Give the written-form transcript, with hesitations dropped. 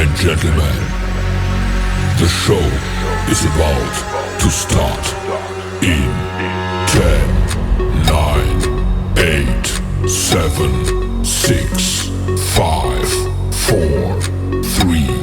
and gentlemen, the show is about to start in 10, 9, 8, 7, 6, 5, 4, 3,